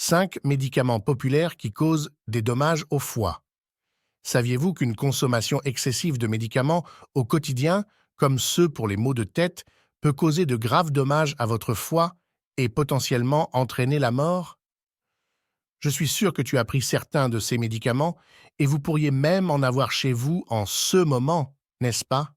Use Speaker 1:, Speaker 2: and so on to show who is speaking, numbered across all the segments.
Speaker 1: 5 médicaments populaires qui causent des dommages au foie. Saviez-vous qu'une consommation excessive de médicaments au quotidien, comme ceux pour les maux de tête, peut causer de graves dommages à votre foie et potentiellement entraîner la mort? Je suis sûr que tu as pris certains de ces médicaments et vous pourriez même en avoir chez vous en ce moment, n'est-ce pas?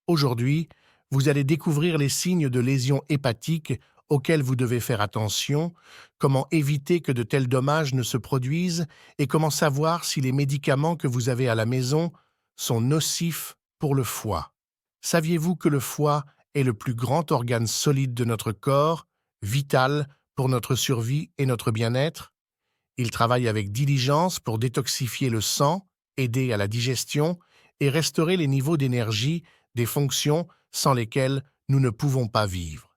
Speaker 1: Aujourd'hui, vous allez découvrir les signes de lésions hépatiques auxquels vous devez faire attention, comment éviter que de tels dommages ne se produisent et comment savoir si les médicaments que vous avez à la maison sont nocifs pour le foie. Saviez-vous que le foie est le plus grand organe solide de notre corps, vital pour notre survie et notre bien-être? Il travaille avec diligence pour détoxifier le sang, aider à la digestion et restaurer les niveaux d'énergie, des fonctions sans lesquelles nous ne pouvons pas vivre.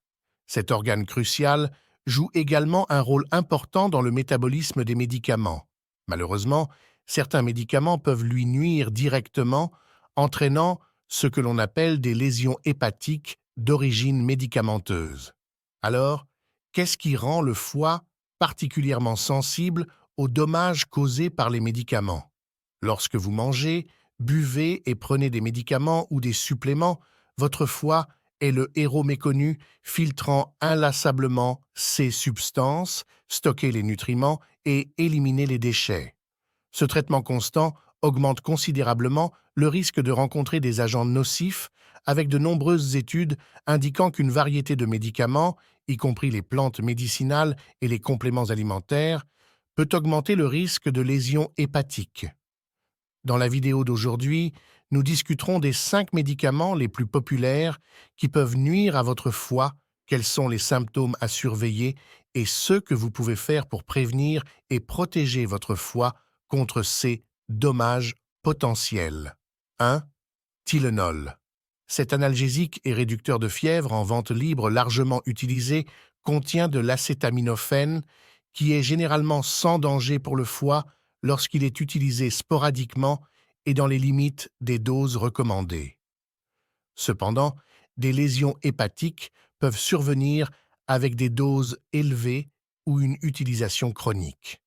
Speaker 1: Cet organe crucial joue également un rôle important dans le métabolisme des médicaments. Malheureusement, certains médicaments peuvent lui nuire directement, entraînant ce que l'on appelle des lésions hépatiques d'origine médicamenteuse. Alors, qu'est-ce qui rend le foie particulièrement sensible aux dommages causés par les médicaments? Lorsque vous mangez, buvez et prenez des médicaments ou des suppléments, votre foie est le héros méconnu, filtrant inlassablement ces substances, stocker les nutriments et éliminer les déchets. Ce traitement constant augmente considérablement le risque de rencontrer des agents nocifs, avec de nombreuses études indiquant qu'une variété de médicaments, y compris les plantes médicinales et les compléments alimentaires, peut augmenter le risque de lésions hépatiques. Dans la vidéo d'aujourd'hui, nous discuterons des 5 médicaments les plus populaires qui peuvent nuire à votre foie, quels sont les symptômes à surveiller et ce que vous pouvez faire pour prévenir et protéger votre foie contre ces dommages potentiels. 1. Tylenol. Cet analgésique et réducteur de fièvre en vente libre largement utilisé contient de l'acétaminophène qui est généralement sans danger pour le foie lorsqu'il est utilisé sporadiquement et dans les limites des doses recommandées. Cependant, des lésions hépatiques peuvent survenir avec des doses élevées ou une utilisation chronique.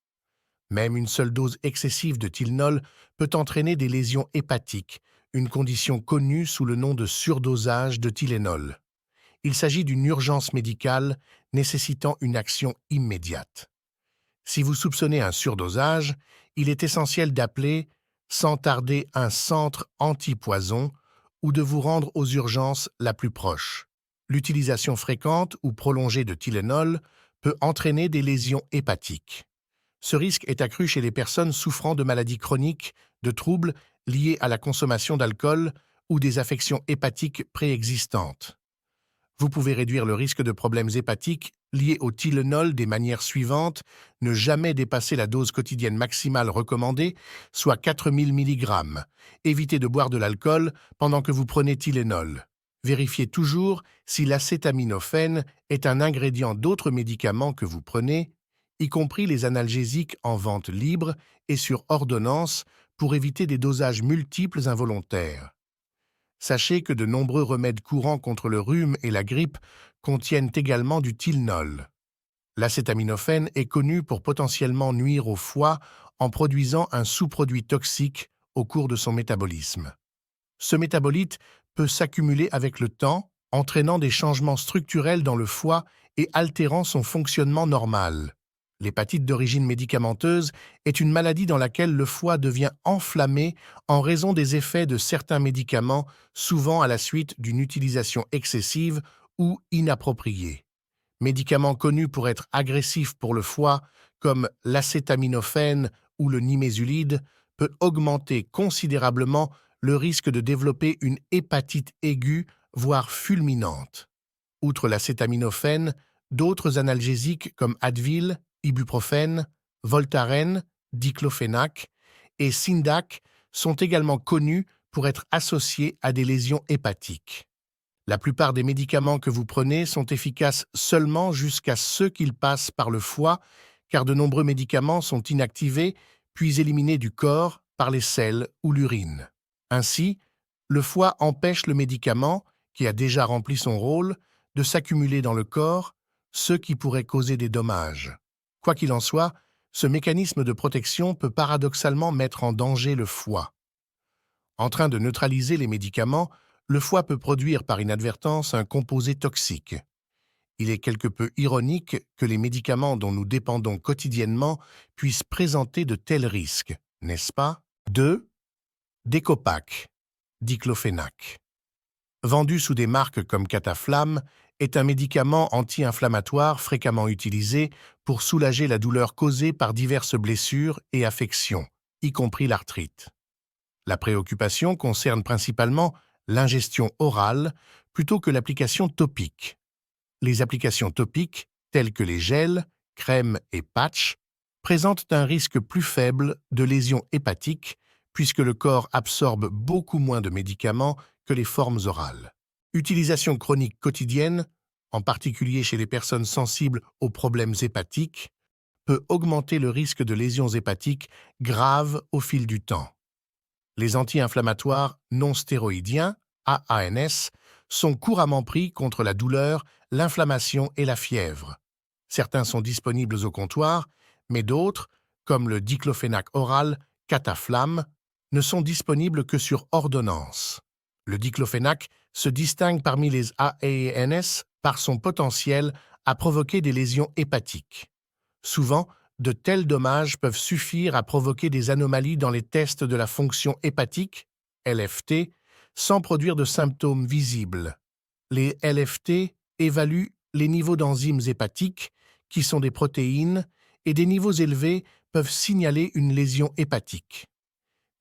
Speaker 1: Même une seule dose excessive de Tylenol peut entraîner des lésions hépatiques, une condition connue sous le nom de surdosage de Tylenol. Il s'agit d'une urgence médicale nécessitant une action immédiate. Si vous soupçonnez un surdosage, il est essentiel d'appeler sans tarder un centre antipoison ou de vous rendre aux urgences la plus proche. L'utilisation fréquente ou prolongée de Tylenol peut entraîner des lésions hépatiques. Ce risque est accru chez les personnes souffrant de maladies chroniques, de troubles liés à la consommation d'alcool ou des affections hépatiques préexistantes. Vous pouvez réduire le risque de problèmes hépatiques liés au Tylenol des manières suivantes: ne jamais dépasser la dose quotidienne maximale recommandée, soit 4000 mg. Évitez de boire de l'alcool pendant que vous prenez Tylenol. Vérifiez toujours si l'acétaminophène est un ingrédient d'autres médicaments que vous prenez, y compris les analgésiques en vente libre et sur ordonnance, pour éviter des dosages multiples involontaires. Sachez que de nombreux remèdes courants contre le rhume et la grippe contiennent également du Tylenol. L'acétaminophène est connu pour potentiellement nuire au foie en produisant un sous-produit toxique au cours de son métabolisme. Ce métabolite peut s'accumuler avec le temps, entraînant des changements structurels dans le foie et altérant son fonctionnement normal. L'hépatite d'origine médicamenteuse est une maladie dans laquelle le foie devient enflammé en raison des effets de certains médicaments, souvent à la suite d'une utilisation excessive ou inappropriée. Médicaments connus pour être agressifs pour le foie, comme l'acétaminophène ou le nimésulide, peut augmenter considérablement le risque de développer une hépatite aiguë, voire fulminante. Outre l'acétaminophène, d'autres analgésiques comme Advil, ibuprofène, Voltaren, diclofenac et Syndac sont également connus pour être associés à des lésions hépatiques. La plupart des médicaments que vous prenez sont efficaces seulement jusqu'à ce qu'ils passent par le foie, car de nombreux médicaments sont inactivés puis éliminés du corps par les selles ou l'urine. Ainsi, le foie empêche le médicament, qui a déjà rempli son rôle, de s'accumuler dans le corps, ce qui pourrait causer des dommages. Quoi qu'il en soit, ce mécanisme de protection peut paradoxalement mettre en danger le foie. En train de neutraliser les médicaments, le foie peut produire par inadvertance un composé toxique. Il est quelque peu ironique que les médicaments dont nous dépendons quotidiennement puissent présenter de tels risques, n'est-ce pas? 2. Decopac, diclofenac. Vendu sous des marques comme Cataflam, est un médicament anti-inflammatoire fréquemment utilisé pour soulager la douleur causée par diverses blessures et affections, y compris l'arthrite. La préoccupation concerne principalement l'ingestion orale plutôt que l'application topique. Les applications topiques, telles que les gels, crèmes et patchs, présentent un risque plus faible de lésions hépatiques puisque le corps absorbe beaucoup moins de médicaments que les formes orales. Utilisation chronique quotidienne, en particulier chez les personnes sensibles aux problèmes hépatiques, peut augmenter le risque de lésions hépatiques graves au fil du temps. Les anti-inflammatoires non stéroïdiens, AANS, sont couramment pris contre la douleur, l'inflammation et la fièvre. Certains sont disponibles au comptoir, mais d'autres, comme le diclofenac oral, Cataflam, ne sont disponibles que sur ordonnance. Le diclofenac se distingue parmi les AANS par son potentiel à provoquer des lésions hépatiques. Souvent, de tels dommages peuvent suffire à provoquer des anomalies dans les tests de la fonction hépatique, LFT, sans produire de symptômes visibles. Les LFT évaluent les niveaux d'enzymes hépatiques, qui sont des protéines, et des niveaux élevés peuvent signaler une lésion hépatique.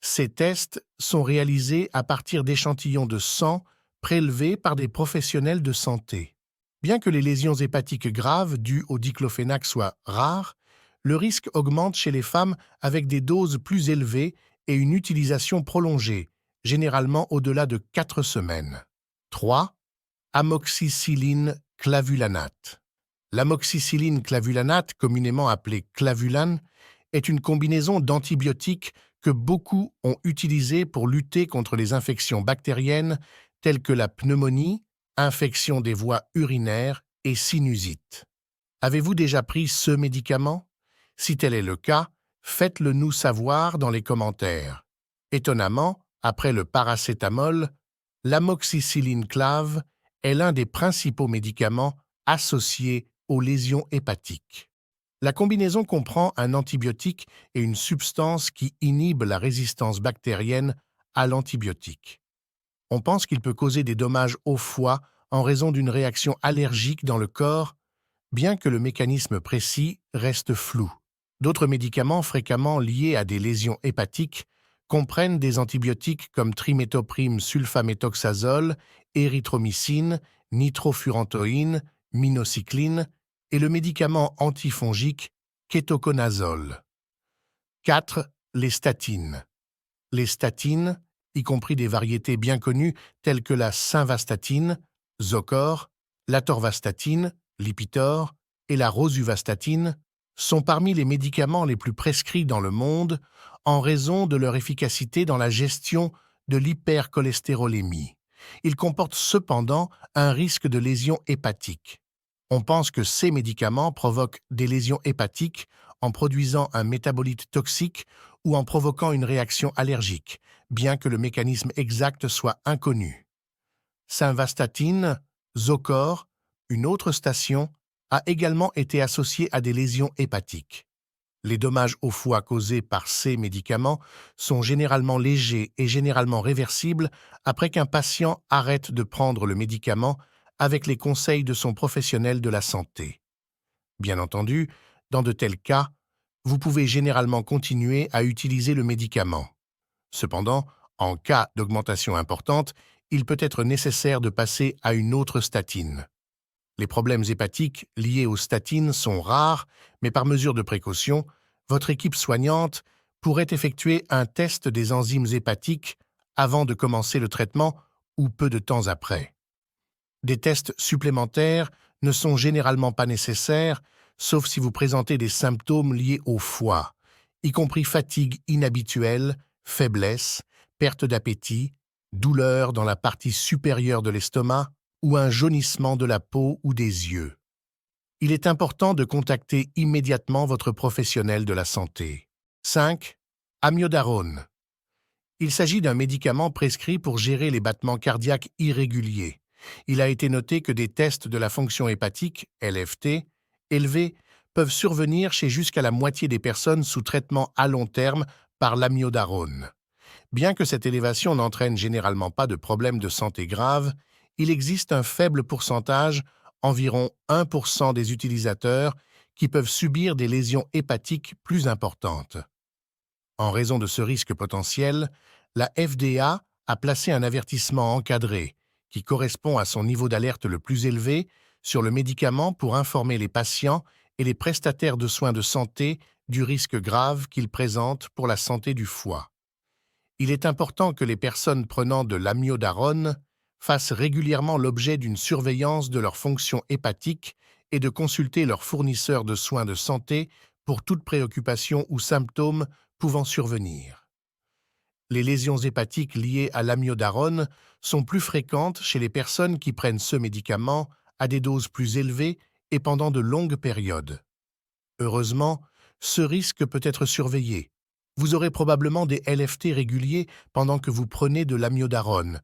Speaker 1: Ces tests sont réalisés à partir d'échantillons de sang prélevés par des professionnels de santé. Bien que les lésions hépatiques graves dues au diclofenac soient rares, le risque augmente chez les femmes avec des doses plus élevées et une utilisation prolongée, généralement au-delà de 4 semaines. 3. Amoxicilline clavulanate. L'amoxicilline clavulanate, communément appelée Clavulan, est une combinaison d'antibiotiques que beaucoup ont utilisée pour lutter contre les infections bactériennes telles que la pneumonie, infection des voies urinaires et sinusite. Avez-vous déjà pris ce médicament? Si tel est le cas, faites-le nous savoir dans les commentaires. Étonnamment, après le paracétamol, l'amoxicilline clave est l'un des principaux médicaments associés aux lésions hépatiques. La combinaison comprend un antibiotique et une substance qui inhibe la résistance bactérienne à l'antibiotique. On pense qu'il peut causer des dommages au foie en raison d'une réaction allergique dans le corps, bien que le mécanisme précis reste flou. D'autres médicaments fréquemment liés à des lésions hépatiques comprennent des antibiotiques comme triméthoprim sulfaméthoxazole, érythromycine, nitrofurantoïne, minocycline et le médicament antifongique kétoconazole. 4. Les statines. Les statines, y compris des variétés bien connues telles que la simvastatine, Zocor, l'atorvastatine, Lipitor et la rosuvastatine, sont parmi les médicaments les plus prescrits dans le monde en raison de leur efficacité dans la gestion de l'hypercholestérolémie. Ils comportent cependant un risque de lésion hépatique. On pense que ces médicaments provoquent des lésions hépatiques en produisant un métabolite toxique ou en provoquant une réaction allergique, bien que le mécanisme exact soit inconnu. Simvastatine, Zocor, une autre station, a également été associée à des lésions hépatiques. Les dommages au foie causés par ces médicaments sont généralement légers et généralement réversibles après qu'un patient arrête de prendre le médicament avec les conseils de son professionnel de la santé. Bien entendu, dans de tels cas, vous pouvez généralement continuer à utiliser le médicament. Cependant, en cas d'augmentation importante, il peut être nécessaire de passer à une autre statine. Les problèmes hépatiques liés aux statines sont rares, mais par mesure de précaution, votre équipe soignante pourrait effectuer un test des enzymes hépatiques avant de commencer le traitement ou peu de temps après. Des tests supplémentaires ne sont généralement pas nécessaires, sauf si vous présentez des symptômes liés au foie, y compris fatigue inhabituelle, faiblesse, perte d'appétit, douleur dans la partie supérieure de l'estomac ou un jaunissement de la peau ou des yeux. Il est important de contacter immédiatement votre professionnel de la santé. 5. Amiodarone. Il s'agit d'un médicament prescrit pour gérer les battements cardiaques irréguliers. Il a été noté que des tests de la fonction hépatique, LFT, élevés peuvent survenir chez jusqu'à la moitié des personnes sous traitement à long terme par l'amiodarone. Bien que cette élévation n'entraîne généralement pas de problèmes de santé graves, il existe un faible pourcentage, environ 1% des utilisateurs, qui peuvent subir des lésions hépatiques plus importantes. En raison de ce risque potentiel, la FDA a placé un avertissement encadré, qui correspond à son niveau d'alerte le plus élevé, sur le médicament pour informer les patients et les prestataires de soins de santé du risque grave qu'il présente pour la santé du foie. Il est important que les personnes prenant de l'amiodarone fassent régulièrement l'objet d'une surveillance de leur fonction hépatique et de consulter leur fournisseur de soins de santé pour toute préoccupation ou symptôme pouvant survenir. Les lésions hépatiques liées à l'amiodarone sont plus fréquentes chez les personnes qui prennent ce médicament à des doses plus élevées et pendant de longues périodes. Heureusement, ce risque peut être surveillé. Vous aurez probablement des LFT réguliers pendant que vous prenez de l'amiodarone,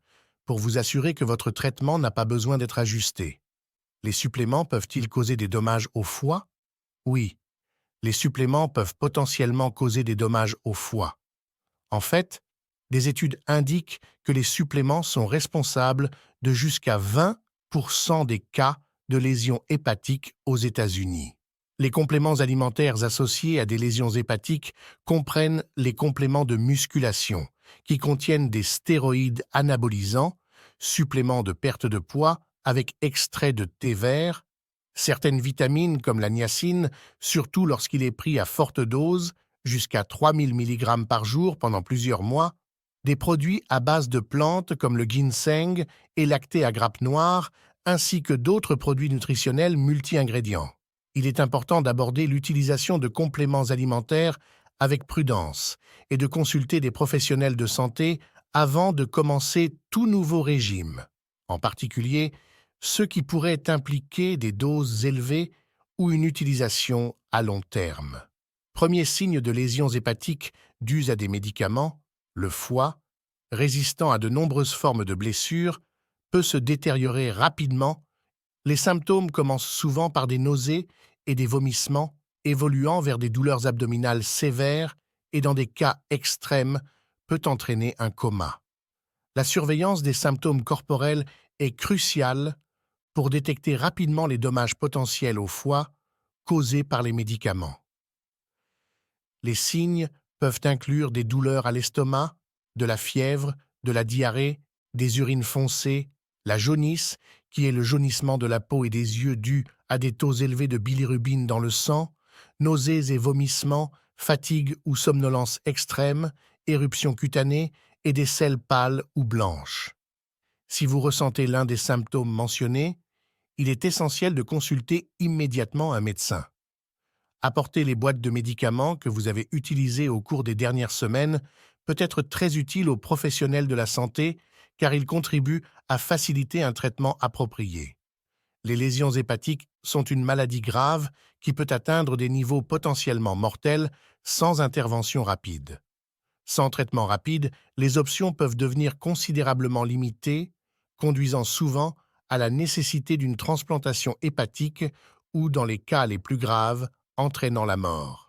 Speaker 1: pour vous assurer que votre traitement n'a pas besoin d'être ajusté. Les suppléments peuvent-ils causer des dommages au foie? Oui, les suppléments peuvent potentiellement causer des dommages au foie. En fait, des études indiquent que les suppléments sont responsables de jusqu'à 20% des cas de lésions hépatiques aux États-Unis. Les compléments alimentaires associés à des lésions hépatiques comprennent les compléments de musculation, qui contiennent des stéroïdes anabolisants, suppléments de perte de poids avec extrait de thé vert, certaines vitamines comme la niacine, surtout lorsqu'il est pris à forte dose, jusqu'à 3000 mg par jour pendant plusieurs mois, des produits à base de plantes comme le ginseng et lactés à grappes noires, ainsi que d'autres produits nutritionnels multi-ingrédients. Il est important d'aborder l'utilisation de compléments alimentaires avec prudence et de consulter des professionnels de santé avant de commencer tout nouveau régime, en particulier ceux qui pourraient impliquer des doses élevées ou une utilisation à long terme. Premier signe de lésions hépatiques dues à des médicaments, le foie, résistant à de nombreuses formes de blessures, peut se détériorer rapidement. Les symptômes commencent souvent par des nausées et des vomissements, évoluant vers des douleurs abdominales sévères et, dans des cas extrêmes, peut entraîner un coma. La surveillance des symptômes corporels est cruciale pour détecter rapidement les dommages potentiels au foie causés par les médicaments. Les signes peuvent inclure des douleurs à l'estomac, de la fièvre, de la diarrhée, des urines foncées, la jaunisse, qui est le jaunissement de la peau et des yeux dû à des taux élevés de bilirubine dans le sang, nausées et vomissements, fatigue ou somnolence extrême, éruption cutanée et des selles pâles ou blanches. Si vous ressentez l'un des symptômes mentionnés, il est essentiel de consulter immédiatement un médecin. Apporter les boîtes de médicaments que vous avez utilisées au cours des dernières semaines peut être très utile aux professionnels de la santé car il contribue à faciliter un traitement approprié. Les lésions hépatiques sont une maladie grave qui peut atteindre des niveaux potentiellement mortels sans intervention rapide. Sans traitement rapide, les options peuvent devenir considérablement limitées, conduisant souvent à la nécessité d'une transplantation hépatique ou, dans les cas les plus graves, entraînant la mort.